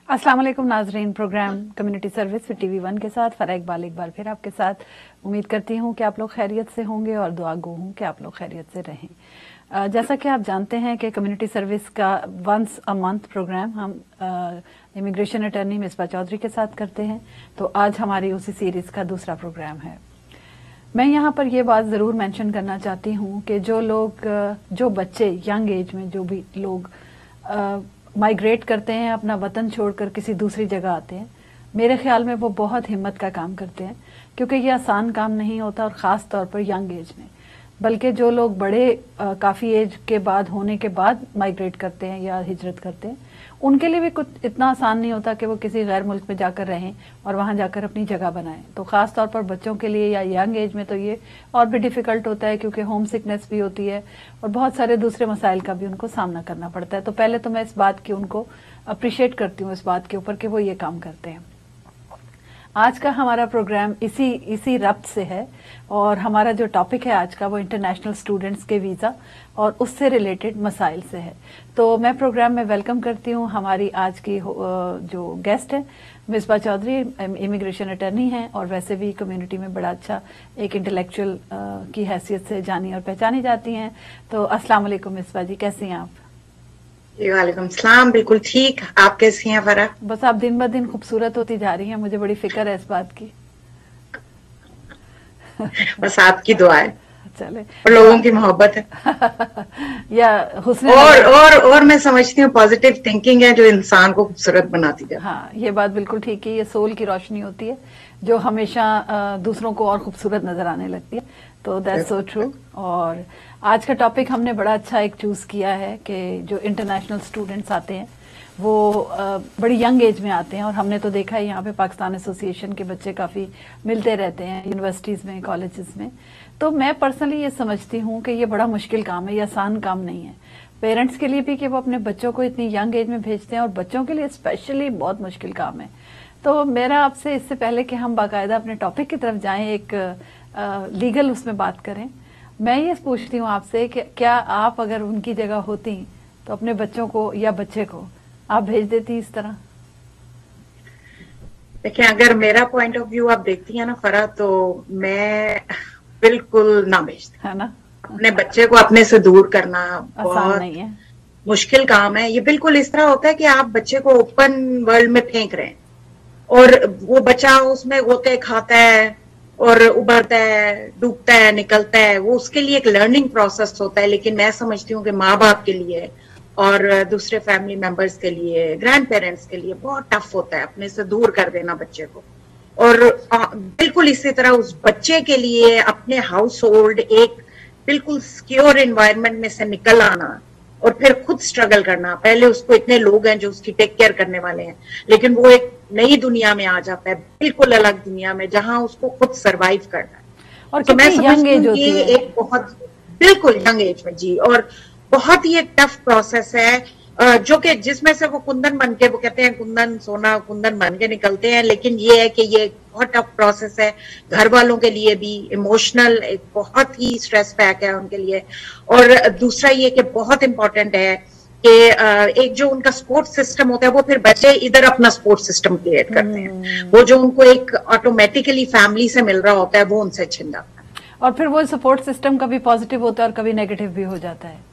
अस्सलाम वालेकुम नाजरीन। प्रोग्राम कम्युनिटी सर्विस फिर TV1 के साथ फ़रा इकबाल एक बार फिर आपके साथ। उम्मीद करती हूँ कि आप लोग खैरियत से होंगे और दुआ गो हूँ कि आप लोग खैरियत से रहें। जैसा कि आप जानते हैं कि कम्युनिटी सर्विस का वंस अ मंथ प्रोग्राम हम इमिग्रेशन अटर्नी मिसबा चौधरी के साथ करते हैं। तो आज हमारी उसी सीरीज़ का दूसरा प्रोग्राम है। मैं यहाँ पर ये बात ज़रूर मेंशन करना चाहती हूँ कि जो बच्चे यंग एज में जो भी लोग माइग्रेट करते हैं, अपना वतन छोड़कर किसी दूसरी जगह आते हैं, मेरे ख्याल में वो बहुत हिम्मत का काम करते हैं, क्योंकि ये आसान काम नहीं होता, और ख़ास तौर पर यंग एज में। बल्कि जो लोग बड़े काफ़ी एज के बाद होने के बाद माइग्रेट करते हैं या हिजरत करते हैं, उनके लिए भी कुछ इतना आसान नहीं होता कि वो किसी गैर मुल्क में जाकर रहें और वहाँ जाकर अपनी जगह बनाएं। तो ख़ास तौर पर बच्चों के लिए या यंग एज में तो ये और भी डिफ़िकल्ट होता है, क्योंकि होम सिकनेस भी होती है और बहुत सारे दूसरे मसाइल का भी उनको सामना करना पड़ता है। तो पहले तो मैं इस बात की उनको अप्रिशिएट करती हूँ, इस बात के ऊपर कि वो ये काम करते हैं। आज का हमारा प्रोग्राम इसी रब्त से है, और हमारा जो टॉपिक है आज का वो इंटरनेशनल स्टूडेंट्स के वीज़ा और उससे रिलेटेड मसाइल से है। तो मैं प्रोग्राम में वेलकम करती हूँ हमारी आज की जो गेस्ट है मिसबा चौधरी, इमिग्रेशन अटर्नी हैं और वैसे भी कम्युनिटी में बड़ा अच्छा एक इंटेलेक्चुअल की हैसियत से जानी और पहचानी जाती हैं। तो अस्सलाम वालेकुम मिसबा जी, कैसी हैं आप? वालेकुम सलाम, बिल्कुल ठीक। आप कैसी हैं फरा? बस आप दिन ब दिन खूबसूरत होती जा रही हैं, मुझे बड़ी फिक्र है इस बात की। बस आपकी दुआ है, चले, और लोगों की मोहब्बत है या हुस्न और मैं समझती हूँ पॉजिटिव थिंकिंग है जो इंसान को खूबसूरत बनाती है। हाँ, ये बात बिल्कुल ठीक है। ये सोल की रोशनी होती है जो हमेशा दूसरों को और खूबसूरत नजर आने लगती है। तो दैट्स सो ट्रू। और आज का टॉपिक हमने बड़ा अच्छा एक चूज किया है कि जो इंटरनेशनल स्टूडेंट्स आते हैं वो बड़ी यंग एज में आते हैं, और हमने तो देखा है यहाँ पे पाकिस्तान एसोसिएशन के बच्चे काफ़ी मिलते रहते हैं यूनिवर्सिटीज़ में, कॉलेजेस में। तो मैं पर्सनली ये समझती हूँ कि ये बड़ा मुश्किल काम है, ये आसान काम नहीं है पेरेंट्स के लिए भी कि वो अपने बच्चों को इतनी यंग एज में भेजते हैं, और बच्चों के लिए स्पेशली बहुत मुश्किल काम है। तो मेरा आपसे इससे पहले कि हम बाकायदा अपने टॉपिक की तरफ जाएं, एक लीगल उसमें बात करें, मैं ये पूछती हूँ आपसे कि क्या आप अगर उनकी जगह होती तो अपने बच्चों को या बच्चे को आप भेज देती इस तरह? देखिए, अगर मेरा पॉइंट ऑफ व्यू आप देखती हैं ना फरा, तो मैं बिल्कुल ना भेजती, है ना। अपने बच्चे को अपने से दूर करना आसान नहीं है, मुश्किल काम है। ये बिल्कुल इस तरह होता है कि आप बच्चे को ओपन वर्ल्ड में फेंक रहे हैं, और वो बच्चा उसमें होके खाता है और उभरता है, डूबता है, निकलता है। वो उसके लिए एक लर्निंग प्रोसेस होता है। लेकिन मैं समझती हूँ कि माँ बाप के लिए और दूसरे फैमिली मेंबर्स के लिए, ग्रैंड पेरेंट्स के लिए बहुत टफ होता है अपने से दूर कर देना बच्चे को। और बिल्कुल इसी तरह उस बच्चे के लिए अपने हाउस होल्ड एक बिल्कुल सिक्योर एनवायरनमेंट में से निकल आना और फिर खुद स्ट्रगल करना। पहले उसको इतने लोग हैं जो उसकी टेक केयर करने वाले हैं, लेकिन वो एक नई दुनिया में आ जाता है, बिल्कुल अलग दुनिया में, जहां उसको खुद सरवाइव करना है। और तो मैं समझती हूँ कि एक बहुत बिल्कुल यंग एज में जी, और बहुत ही एक टफ प्रोसेस है, जो कि जिसमें से वो कुंदन बन के, वो कहते हैं कुंदन सोना कुंदन बन के निकलते हैं। लेकिन ये है कि ये बहुत टफ प्रोसेस है, घर वालों के लिए भी इमोशनल एक बहुत ही स्ट्रेस पैक है उनके लिए। और दूसरा ये कि बहुत इंपॉर्टेंट है कि एक जो उनका सपोर्ट सिस्टम होता है, वो फिर बच्चे इधर अपना सपोर्ट सिस्टम क्रिएट करते हैं। वो जो उनको एक ऑटोमेटिकली फैमिली से मिल रहा होता है वो उनसे छिन जाता है, और फिर वो सपोर्ट सिस्टम कभी पॉजिटिव होता है और कभी नेगेटिव भी हो जाता है।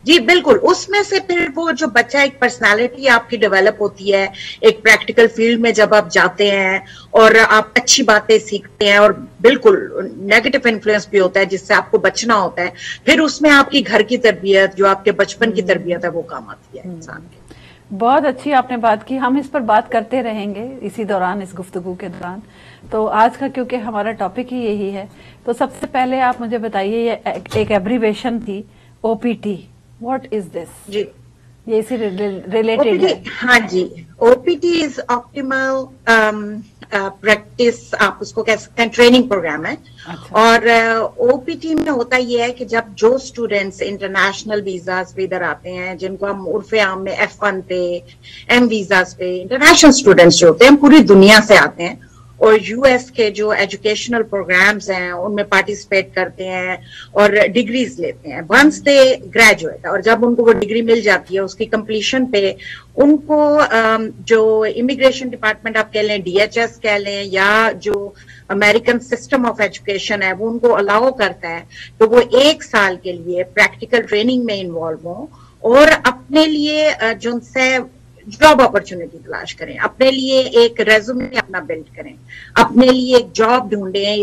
जी बिल्कुल, उसमें से फिर वो जो बच्चा, एक पर्सनालिटी आपकी डेवलप होती है एक प्रैक्टिकल फील्ड में जब आप जाते हैं, और आप अच्छी बातें सीखते हैं, और बिल्कुल नेगेटिव इन्फ्लुएंस भी होता है जिससे आपको बचना होता है। फिर उसमें आपकी घर की तरबियत, जो आपके बचपन की तरबियत है, वो काम आती है इंसान के। बहुत अच्छी आपने बात की, हम इस पर बात करते रहेंगे इसी दौरान, इस गुफ्तगू के दौरान। तो आज का क्योंकि हमारा टॉपिक ही यही है, तो सबसे पहले आप मुझे बताइए, ये एक एब्रीवेशन थी OPT, व्हाट इज दिस? जी, ये इसी रिलेटेड है। हाँ जी, OPT इज ऑप्टिमल प्रैक्टिस, आप उसको कह सकते हैं, ट्रेनिंग प्रोग्राम है। अच्छा। और OPT में होता ये है कि जब जो स्टूडेंट्स इंटरनेशनल वीजाज पे इधर आते हैं, जिनको हम उर्फे आम में F1 पे, M वीजाज पे, इंटरनेशनल स्टूडेंट्स जो होते हैं पूरी दुनिया से आते हैं, और यूएस के जो एजुकेशनल प्रोग्राम्स हैं उनमें पार्टिसिपेट करते हैं और डिग्रीज लेते हैं वंस दे ग्रेजुएट। और जब उनको वो डिग्री मिल जाती है उसकी कंप्लीशन पे उनको जो इमिग्रेशन डिपार्टमेंट आप कह लें, DHS कह लें, या जो अमेरिकन सिस्टम ऑफ एजुकेशन है वो उनको अलाउ करता है तो वो 1 साल के लिए प्रैक्टिकल ट्रेनिंग में इन्वॉल्व हों और अपने लिए जो उनसे जॉब अपॉर्चुनिटी तलाश करें, अपने लिए एक रेज्यूमे अपना बिल्ड करें, अपने लिए एक जॉब ढूंढें,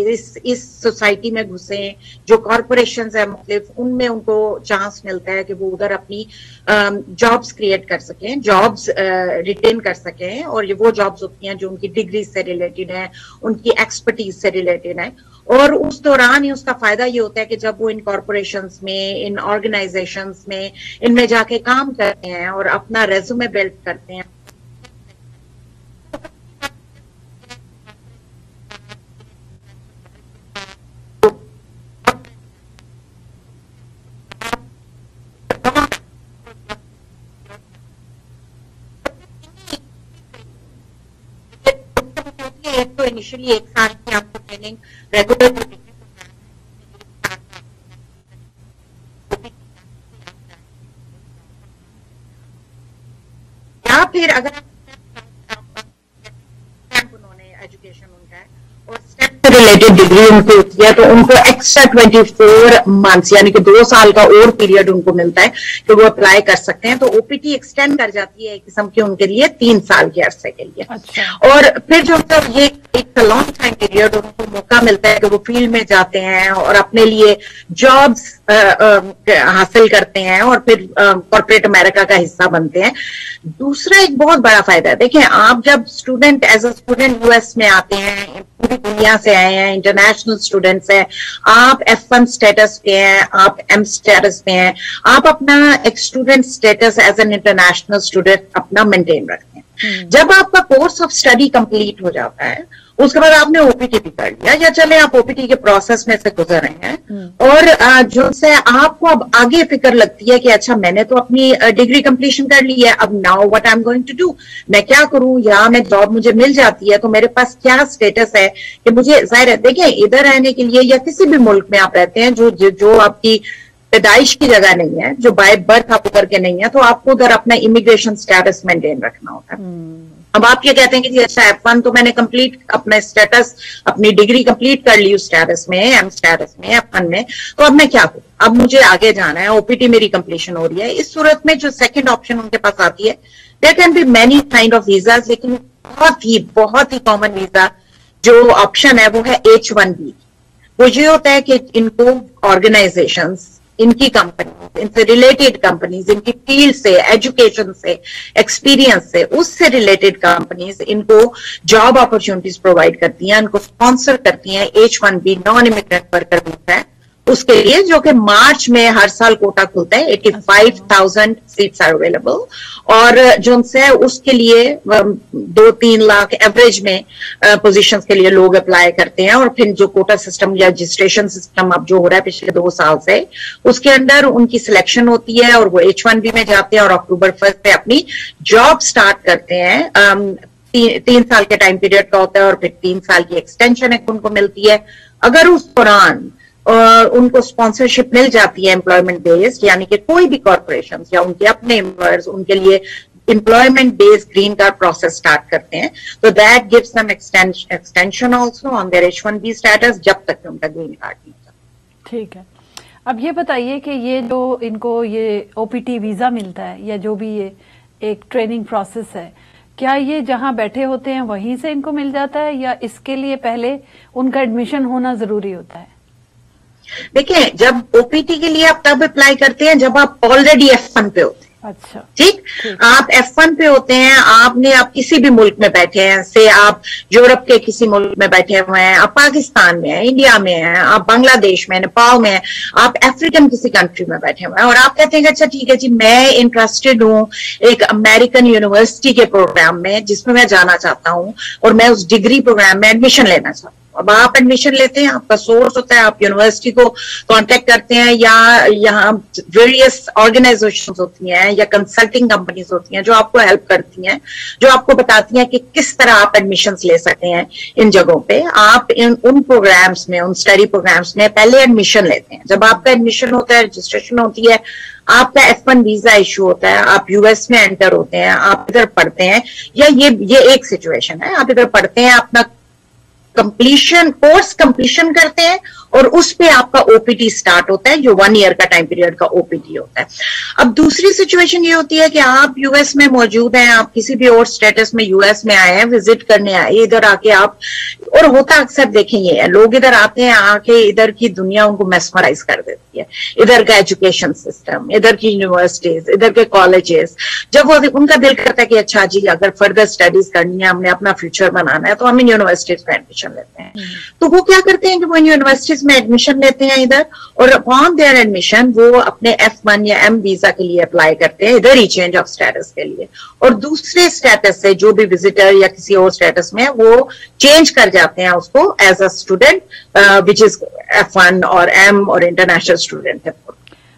इस सोसाइटी में घुसे जो कॉरपोरेशंस है मुख्तलिफ, उनमें उनको चांस मिलता है कि वो उधर अपनी जॉब्स क्रिएट कर सकें, जॉब्स रिटेन कर सकें। और ये वो जॉब्स होती हैं जो उनकी डिग्री से रिलेटेड है, उनकी एक्सपर्टीज से रिलेटेड है। और उस दौरान ही उसका फायदा ये होता है कि जब वो इन कॉरपोरेशंस में, इन ऑर्गेनाइजेशंस में, इनमें जाके काम करते हैं और अपना रेज्यूमे बिल्ड करते हैं, तो इनिशियली 1 साल की आपको ट्रेनिंग रेगुलर, या फिर अगर उन्होंने एजुकेशन उनका है और स्टेप से रिलेटेड डिग्री उनको किया तो उनको एक्स्ट्रा 24 मंथ्स यानी कि 2 साल का और पीरियड उनको मिलता है कि वो अप्लाई कर सकते हैं। तो OPT एक्सटेंड कर जाती है एक किस्म की उनके लिए 3 साल के अरसे के लिए। अच्छा। और फिर जो ये एक लॉन्ग टाइम पीरियड उनको मौका मिलता है कि वो फील्ड में जाते हैं और अपने लिए जॉब्स हासिल करते हैं और फिर कॉर्पोरेट अमेरिका का हिस्सा बनते हैं। दूसरा एक बहुत बड़ा फायदा है, देखिए आप जब student as a student US में आते हैं, पूरी दुनिया से आए हैं, इंटरनेशनल स्टूडेंट्स हैं, आप F1 स्टेटस पे हैं, आप M स्टेटस पे हैं, आप अपना एक student status as an international student अपना मेंटेन रखते हैं। जब आपका कोर्स ऑफ स्टडी कंप्लीट हो जाता है उसके बाद आपने OPT भी कर लिया, या चले आप OPT के प्रोसेस में से गुजर रहे हैं और जो से आपको अब आगे फिक्र लगती है कि अच्छा मैंने तो अपनी डिग्री कंप्लीशन कर ली है, अब now what I am going to do, मैं क्या करूं, या मैं जॉब मुझे मिल जाती है तो मेरे पास क्या स्टेटस है कि मुझे, जाहिर है देखिए इधर रहने के लिए या किसी भी मुल्क में आप रहते हैं जो आपकी पैदाइश की जगह नहीं है, जो बाय बर्थ आप उधर के नहीं है, तो आपको उधर अपना इमिग्रेशन स्टेटस मेंटेन रखना होता है। अब आप ये कहते हैं कि जी अच्छा F1 तो मैंने कंप्लीट अपना स्टेटस, अपनी डिग्री कंप्लीट कर ली उस स्टेटस में, M स्टेटस में, F1 में, तो अब मैं क्या करूं, अब मुझे आगे जाना है, OPT मेरी कंप्लीशन हो रही है। इस सूरत में जो सेकंड ऑप्शन उनके पास आती है, there can be many kind of visas, लेकिन बहुत ही कॉमन वीजा जो ऑप्शन है वो है H1B। वो ये होता है कि इनको ऑर्गेनाइजेशंस, इनकी कंपनी, इनसे रिलेटेड कंपनीज, इनकी फील्ड से, एजुकेशन से, एक्सपीरियंस से, उससे रिलेटेड कंपनीज इनको जॉब अपॉर्चुनिटीज प्रोवाइड करती हैं, इनको स्पॉन्सर करती हैं। H1B non immigrant worker visa है उसके लिए, जो कि मार्च में हर साल कोटा खुलता है, 85,000 सीट्स आर अवेलेबल, और जो उनसे उसके लिए 2-3 लाख एवरेज में पोजीशंस के लिए लोग अप्लाई करते हैं। और फिर जो कोटा सिस्टम या रजिस्ट्रेशन सिस्टम अब जो हो रहा है पिछले 2 साल से, उसके अंदर उनकी सिलेक्शन होती है और वो H1B में जाते हैं और अक्टूबर 1 पे अपनी जॉब स्टार्ट करते हैं। 3 साल के टाइम पीरियड का होता है और फिर 3 साल की एक्सटेंशन है उनको मिलती है। अगर उस दौरान उनको स्पॉन्सरशिप मिल जाती है एम्प्लॉयमेंट बेस्ड, यानी कि कोई भी कॉर्पोरेशन या उनके अपने एम्प्लॉयर्स उनके लिए employment based green card process start करते हैं, तो that gives them extension also on their H1B status जब तक उनका ग्रीन कार्ड नहीं होता। ठीक है, अब ये बताइए कि ये जो इनको ये OPT वीजा मिलता है या जो भी ये एक ट्रेनिंग प्रोसेस है, क्या ये जहां बैठे होते हैं वहीं से इनको मिल जाता है या इसके लिए पहले उनका एडमिशन होना जरूरी होता है? देखिए, जब OPT के लिए आप तब अप्लाई करते हैं जब आप ऑलरेडी F1 पे होते हैं। अच्छा, ठीक, आप F1 पे होते हैं, आपने आप किसी भी मुल्क में बैठे हैं, से आप यूरोप के किसी मुल्क में बैठे हुए हैं, आप पाकिस्तान में हैं, इंडिया में हैं, आप बांग्लादेश में, नेपाल में हैं, आप अफ्रीकन किसी कंट्री में बैठे हुए हैं और आप कहते हैं कि अच्छा ठीक है जी, मैं इंटरेस्टेड हूं एक अमेरिकन यूनिवर्सिटी के प्रोग्राम में जिसमें मैं जाना चाहता हूं और मैं उस डिग्री प्रोग्राम में एडमिशन लेना चाहता हूं। अब आप एडमिशन लेते हैं, आपका सोर्स होता है, आप यूनिवर्सिटी को कांटेक्ट करते हैं या यहाँ वेरियस ऑर्गेनाइजेशंस होती हैं या कंसल्टिंग कंपनीज होती हैं जो आपको हेल्प करती हैं, जो आपको बताती हैं कि किस तरह आप एडमिशंस ले सकते हैं इन जगहों पे। आप उन प्रोग्राम्स में, उन स्टडी प्रोग्राम्स में पहले एडमिशन लेते हैं। जब आपका एडमिशन होता है, रजिस्ट्रेशन होती है, आपका F1 वीजा इशू होता है, आप यूएस में एंटर होते हैं, आप इधर पढ़ते हैं, या ये एक सिचुएशन है, आप इधर पढ़ते हैं, अपना कोर्स कंप्लीशन करते हैं और उस पे आपका ओपीटी स्टार्ट होता है, जो 1 ईयर का टाइम पीरियड का ओपीटी होता है। अब दूसरी सिचुएशन ये होती है कि आप यूएस में मौजूद हैं, आप किसी भी और स्टेटस में यूएस में आए हैं, विजिट करने आए, इधर आके आप, और होता अक्सर देखें ये है, लोग इधर आते हैं, आके इधर की दुनिया उनको मेस्मराइज कर देती है, इधर का एजुकेशन सिस्टम, इधर की यूनिवर्सिटीज, इधर के कॉलेजेस। जब वो उनका दिल करता है कि अच्छा जी अगर फर्दर स्टडीज करनी है, हमने अपना फ्यूचर बनाना है, तो हम इन यूनिवर्सिटीज में एडमिशन लेते हैं। तो वो क्या करते हैं कि वो इन यूनिवर्सिटीज में एडमिशन लेते हैं इधर, और अपॉन देयर एडमिशन वो अपने F1 या M वीजा के लिए अप्लाई करते हैं, इधर ही चेंज ऑफ स्टेटस के लिए, और दूसरे स्टेटस से जो भी विजिटर या किसी और स्टेटस में वो चेंज कर जाते हैं उसको as a student which is F1 और M और इंटरनेशनल स्टूडेंट है।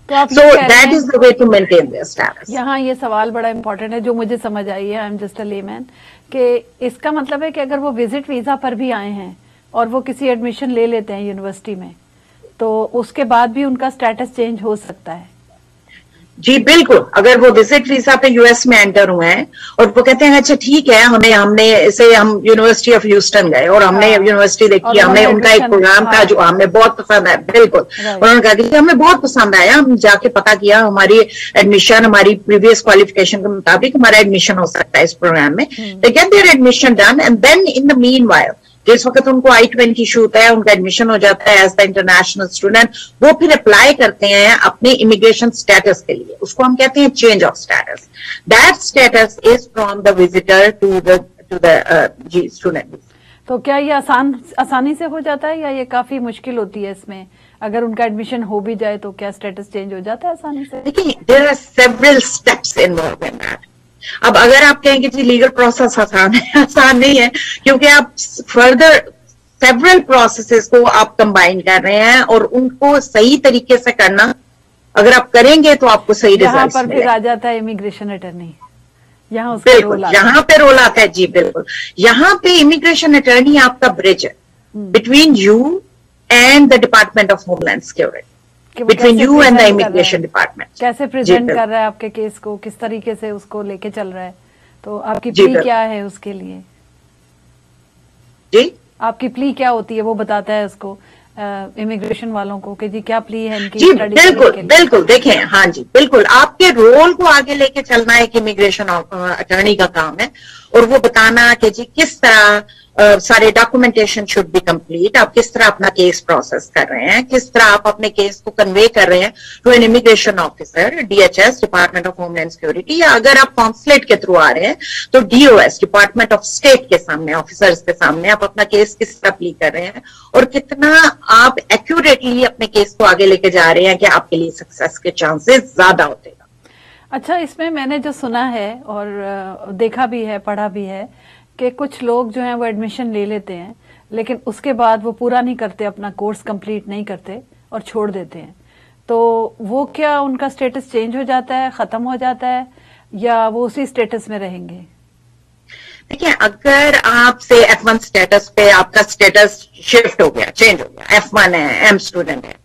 So that is the way to maintain their status. यहाँ ये सवाल बड़ा इंपॉर्टेंट है जो मुझे समझ आई है, I am just a layman, कि इसका मतलब है कि अगर वो विजिट वीजा पर भी आए हैं और वो किसी एडमिशन ले लेते हैं यूनिवर्सिटी में, तो उसके बाद भी उनका स्टेटस चेंज हो सकता है? जी बिल्कुल। अगर वो विजिट वीजा पे यूएस में एंटर हुए हैं और वो कहते हैं अच्छा ठीक है, हमने इसे हम यूनिवर्सिटी ऑफ ह्यूस्टन गए और हमने यूनिवर्सिटी देखी, हमने उनका एक प्रोग्राम था जो हमें बहुत पसंद आया, बिल्कुल, और उन्होंने कहा कि हमें बहुत पसंद आया, हम जाके पता किया, हमारी एडमिशन हमारी प्रीवियस क्वालिफिकेशन के मुताबिक हमारा एडमिशन हो सकता है इस प्रोग्राम में। They get their admission done and then in the meanwhile जिस वक्त उनको I-20 इशू होता है, उनका एडमिशन हो जाता है एज द इंटरनेशनल स्टूडेंट, वो फिर अप्लाई करते हैं अपने इमिग्रेशन स्टेटस के लिए, उसको हम कहते हैं change of status. That status is from the visitor to the student. तो क्या ये आसानी से हो जाता है या ये काफी मुश्किल होती है इसमें? अगर उनका एडमिशन हो भी जाए तो क्या स्टेटस चेंज हो जाता है आसानी से? देखिए, there are several steps involve in that. अब अगर आप कहेंगे कि लीगल प्रोसेस आसान है, आसान नहीं है, क्योंकि आप फर्दर सेवरल प्रोसेसेस को आप कंबाइन कर रहे हैं और उनको सही तरीके से करना अगर आप करेंगे तो आपको सही रिजल्ट मिलेगा। यहाँ पर फिर आ जाता है इमिग्रेशन अटर्नी, यहाँ उसका बिल्कुल यहाँ पे रोल आता है। जी बिल्कुल, यहाँ पे इमिग्रेशन अटर्नी आपका ब्रिज है between you and the department of homeland security, between you and the immigration department. कैसे प्रेजेंट कर रहा है आपके केस को, किस तरीके से उसको लेके चल रहा है, तो आपकी प्ली क्या है उसके लिए? जी, आपकी प्ली क्या होती है वो बताता है उसको इमिग्रेशन वालों को कि जी क्या प्ली है इनकी? जी बिल्कुल बिल्कुल, देखें, हाँ जी बिल्कुल, आपके रोल को आगे लेके चलना एक इमिग्रेशन अटर्नी का काम है, और वो बताना कि जी किस तरह सारे डॉक्यूमेंटेशन शुड बी कंप्लीट, आप किस तरह अपना केस प्रोसेस कर रहे हैं, किस तरह आप अपने केस को कन्वे कर रहे हैं to an immigration officer, DHS department of homeland security, या अगर आप कॉन्सुलेट के थ्रू आ रहे हैं तो DOS डिपार्टमेंट ऑफ स्टेट के सामने, ऑफिसर्स के सामने आप अपना केस किस तरह प्ली कर रहे हैं और कितना आप एक्यूरेटली अपने केस को आगे लेके जा रहे हैं कि आपके लिए सक्सेस के चांसेस ज्यादा होते हैं। अच्छा, इसमें मैंने जो सुना है और देखा भी है, पढ़ा भी है कि कुछ लोग जो हैं वो एडमिशन ले लेते हैं लेकिन उसके बाद वो पूरा नहीं करते, अपना कोर्स कंप्लीट नहीं करते और छोड़ देते हैं, तो वो क्या उनका स्टेटस चेंज हो जाता है, खत्म हो जाता है, या वो उसी स्टेटस में रहेंगे? देखिए, अगर आपसे F1 स्टेटस पे आपका स्टेटस शिफ्ट हो गया, चेंज हो गया, F1 है, M स्टूडेंट है,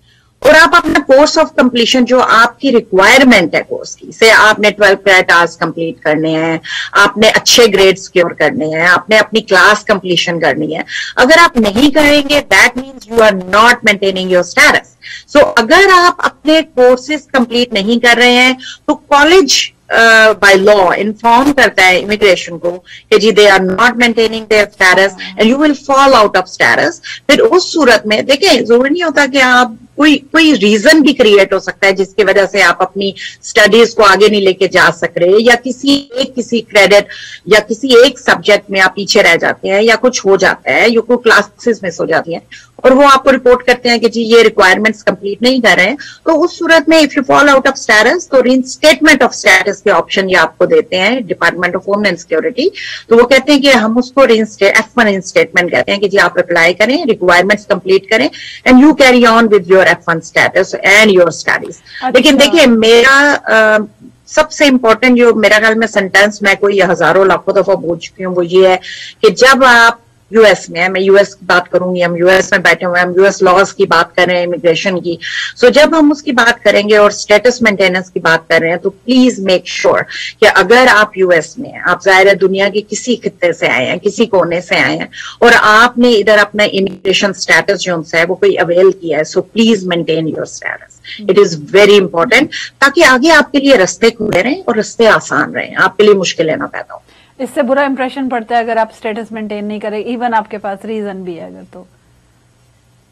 और आप अपना कोर्स ऑफ कंप्लीशन जो आपकी रिक्वायरमेंट है कोर्स की, से आपने 12 क्रेडिट आवर्स कंप्लीट करने हैं, आपने अच्छे ग्रेड सिक्योर करने हैं, आपने अपनी क्लास कंप्लीशन करनी है, अगर आप नहीं करेंगे that means you are not maintaining your status. So अगर आप अपने कोर्सेज कंप्लीट नहीं कर रहे हैं तो कॉलेज बाय लॉ इन्फॉर्म करता है इमिग्रेशन को कि जी they are not maintaining their status and you will fall out of status. फिर उस सूरत में देखिए, जरूरी नहीं होता कि आप कोई रीजन भी क्रिएट हो सकता है जिसकी वजह से आप अपनी स्टडीज को आगे नहीं लेके जा सक रहे, या किसी क्रेडिट या किसी एक सब्जेक्ट में आप पीछे रह जाते हैं, या कुछ हो जाता है, या कोई क्लासेस मिस हो जाती हैं और वो आपको रिपोर्ट करते हैं कि जी ये रिक्वायरमेंट्स कंप्लीट नहीं कर रहे हैं, तो उस सूरत में if you fall out of status तो रीइंस्टेटमेंट ऑफ स्टेटस के ऑप्शन ये आपको देते हैं डिपार्टमेंट ऑफ होमलैंड सिक्योरिटी। तो वो कहते हैं कि हम उसको F1 रीइंस्टेटमेंट कहते हैं कि जी आप अप्लाई करें, रिक्वायरमेंट्स कंप्लीट करें and you carry on with your F1 status and your studies. लेकिन देखिए मेरा सबसे इंपॉर्टेंट जो मेरा ख्याल में सेंटेंस मैं कोई हजारों लाखों दफा बोल चुकी हूँ वो ये है कि जब आप यूएस में है, मैं यूएस की बात करूंगी, हम यूएस में बैठे हुए हैं, हम यूएस लॉज की बात कर रहे हैं, इमिग्रेशन की। सो जब हम उसकी बात करेंगे और स्टेटस मेंटेनेंस की बात कर रहे हैं तो प्लीज मेक श्योर कि अगर आप यूएस में हैं, आप जाहिर है दुनिया के किसी खित्ते से आए हैं, किसी कोने से आए हैं और आपने इधर अपना इमिग्रेशन स्टेटस जो है वो कोई अवेल किया है, so please maintain your status. It is very important ताकि आगे आपके लिए रास्ते खुले रहें और रास्ते आसान रहें, आपके लिए मुश्किलें ना पैदा हो। इससे बुरा इंप्रेशन पड़ता है अगर आप स्टेटस मेंटेन नहीं करें, इवन आपके पास रीजन भी है अगर तो।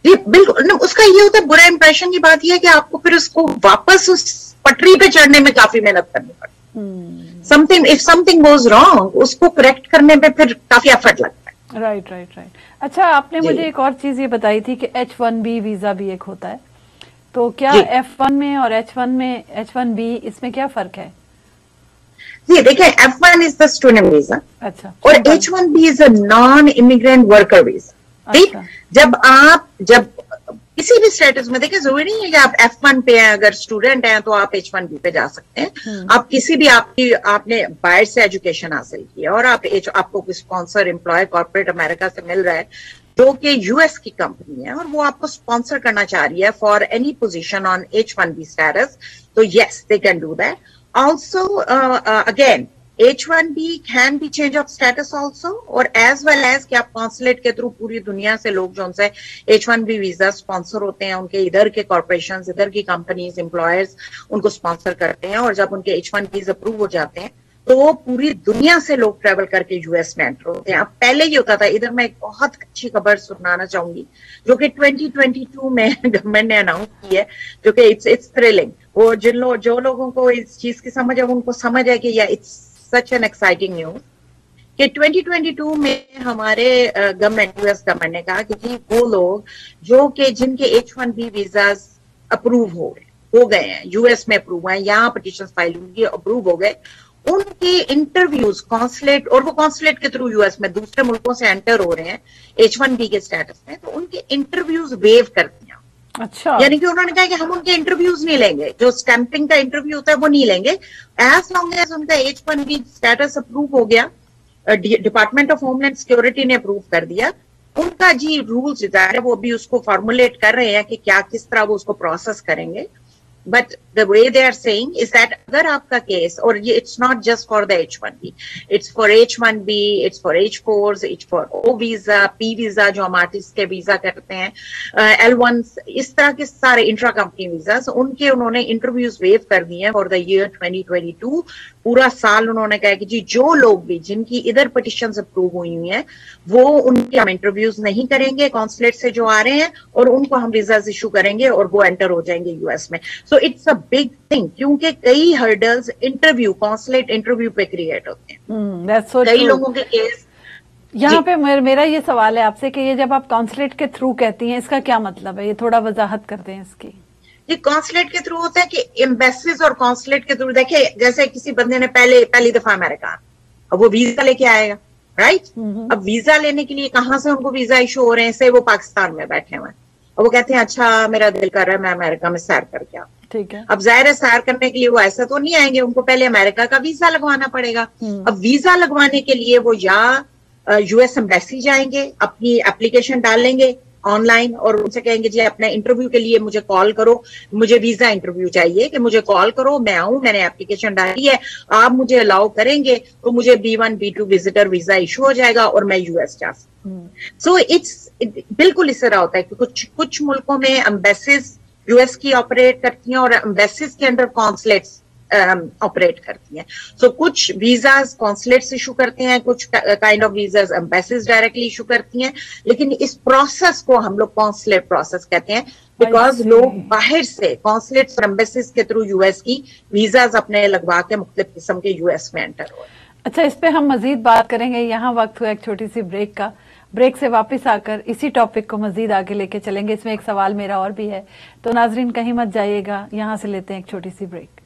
जी बिल्कुल, उसका ये होता है बुरा इंप्रेशन की बात यह है कि आपको फिर उसको वापस उस पटरी पे चढ़ने में काफी मेहनत करनी पड़ती है। इफ समथिंग गोज रॉन्ग उसको करेक्ट करने में फिर काफी एफर्ट लगता है। राइट। अच्छा, आपने मुझे एक और चीज ये बताई थी कि H1B वीजा भी एक होता है, तो क्या F1 में और H1B इसमें क्या फर्क है? जी देखिए, F1 is the student visa, अच्छा, और H1B is a non immigrant worker visa. ठीक, जब किसी भी स्टेटस में देखिए जरूरी नहीं है कि आप F1 पे हैं, अगर स्टूडेंट हैं तो आप H1B पे जा सकते हैं। आप किसी भी आपने बाहर से एजुकेशन हासिल की है और आपको कोई स्पॉन्सर एम्प्लॉय कॉर्पोरेट अमेरिका से मिल रहा है जो कि यूएस की कंपनी है और वो आपको स्पॉन्सर करना चाह रही है for any position on H1B status, तो yes they can do that. Also, again, H1B can be change of status also, और as well as कि आप कॉन्सुलेट के थ्रू पूरी दुनिया से लोग जो उनसे H1B वीजा स्पॉन्सर होते हैं, उनके इधर के कॉर्पोरेशंस, इधर की कंपनीज, एम्प्लॉयर्स उनको स्पॉन्सर करते हैं, और जब उनके H1B अप्रूव हो जाते हैं तो वो पूरी दुनिया से लोग ट्रेवल करके यूएस में एंटर होते हैं। अब पहले ही होता था, इधर मैं एक बहुत अच्छी खबर सुनाना चाहूंगी जो कि 2022 में गवर्नमेंट ने अनाउंस की है, जो कि इट्स थ्रिलिंग। वो जो लोगों को इस चीज की समझ है उनको समझ है कि it's such an exciting news कि 2022 में हमारे गवर्नमेंट, यूएस गवर्नमेंट ने कहा कि जी वो लोग जो कि जिनके H1B वीजा अप्रूव हो गए हैं, यूएस में अप्रूव हुए हैं, यहाँ पिटीशन फाइल उनकी अप्रूव हो गए, उनके इंटरव्यूज कॉन्सुलेट, और वो कॉन्सुलेट के थ्रू यूएस में दूसरे मुल्कों से एंटर हो रहे हैं H1B के स्टेटस में, तो उनके इंटरव्यूज वेव कर दिया। अच्छा, यानी कि उन्होंने कहा कि हम उनके इंटरव्यूज नहीं लेंगे, जो स्टैंपिंग का इंटरव्यू होता है वो नहीं लेंगे, एज लॉन्ग एज उनका H1B स्टेटस अप्रूव हो गया, डिपार्टमेंट ऑफ होमलैंड सिक्योरिटी ने अप्रूव कर दिया। उनका जी रूल्स है वो भी उसको फॉर्मुलेट कर रहे हैं कि क्या किस तरह वो उसको प्रोसेस करेंगे। But the way they are saying is that अगर आपका केस, और ये it's not just for the H1B, it's for H1B, it's for H4s, it's for O visa, P visa जो हम आर्टिस्ट के वीजा करते हैं, L1, इस तरह के सारे इंट्रा कंपनी वीजा, उनके उन्होंने इंटरव्यूज वेव कर दिए हैं फॉर द ईयर 2022। पूरा साल उन्होंने कहा कि जी जो लोग भी जिनकी इधर पिटिशंस अप्रूव हुई हुई हैं वो उनके हम इंटरव्यूज नहीं करेंगे, कॉन्सुलेट से जो आ रहे हैं, और उनको हम वीजाज इशू करेंगे और वो एंटर हो जाएंगे यूएस में। So it's a big thing, क्योंकि कई हर्डल्स इंटरव्यू, कॉन्सुलेट इंटरव्यू पे क्रिएट होते हैं। कई लोगों के केस यहाँ पे मेरा ये सवाल है आपसे कि ये जब आप कॉन्सुलेट के थ्रू कहती हैं इसका क्या मतलब है, ये थोड़ा वजाहत कर दें इसकी। ये कॉन्सुलेट के थ्रू होता है कि एम्बेसीज और कॉन्सुलेट के थ्रू, देखिए जैसे किसी बंदे ने पहली दफा अमेरिका, अब वो वीजा लेके आएगा, राइट? अब वीजा लेने के लिए कहाँ से उनको वीजा इशू हो रहे हैं, से वो पाकिस्तान में बैठे हुए हैं और वो कहते हैं अच्छा मेरा दिल कर रहा है मैं अमेरिका में सैर करके आऊं। ठीक है, अब जाहिर है सैर करने के लिए वो ऐसा तो नहीं आएंगे, उनको पहले अमेरिका का वीजा लगवाना पड़ेगा। अब वीजा लगवाने के लिए वो या यूएस एम्बेसी जाएंगे, अपनी एप्लीकेशन डाल लेंगे ऑनलाइन और उनसे कहेंगे जी अपने इंटरव्यू के लिए मुझे कॉल करो, मुझे वीजा इंटरव्यू चाहिए, कि मुझे कॉल करो, मैं आऊं, मैंने एप्लीकेशन डाली है, आप मुझे अलाउ करेंगे तो मुझे B1 B2 visitor visa issue हो जाएगा और मैं यूएस जा सकता। सो इट्स बिल्कुल इस तरह होता है कि कुछ मुल्कों में एम्बेसीज यूएस की ऑपरेट करती हैं और एम्बेसीज के अंडर कॉन्सुलेट्स ऑपरेट करती हैं। सो कुछ वीजाज कॉन्सुलेट्स इशू करते हैं, कुछ kind of visas embassies directly issue करती हैं, लेकिन इस प्रोसेस को हम लोग कॉन्सुलेट प्रोसेस कहते हैं। बिकॉज लोग बाहर से कॉन्सुलेट्स और एम्बेसीज के थ्रू यूएस की वीजाज अपने लगवा के मुख्तलिफ किस्म के यूएस में एंटर हो। अच्छा, इस पे हम मजीद बात करेंगे। यहाँ वक्त हुआ एक छोटी सी ब्रेक का। ब्रेक से वापस आकर इसी टॉपिक को मजीद आगे लेके चलेंगे। इसमें एक सवाल मेरा और भी है, तो नाजरीन कहीं मत जाइएगा, यहाँ से लेते हैं एक छोटी सी ब्रेक।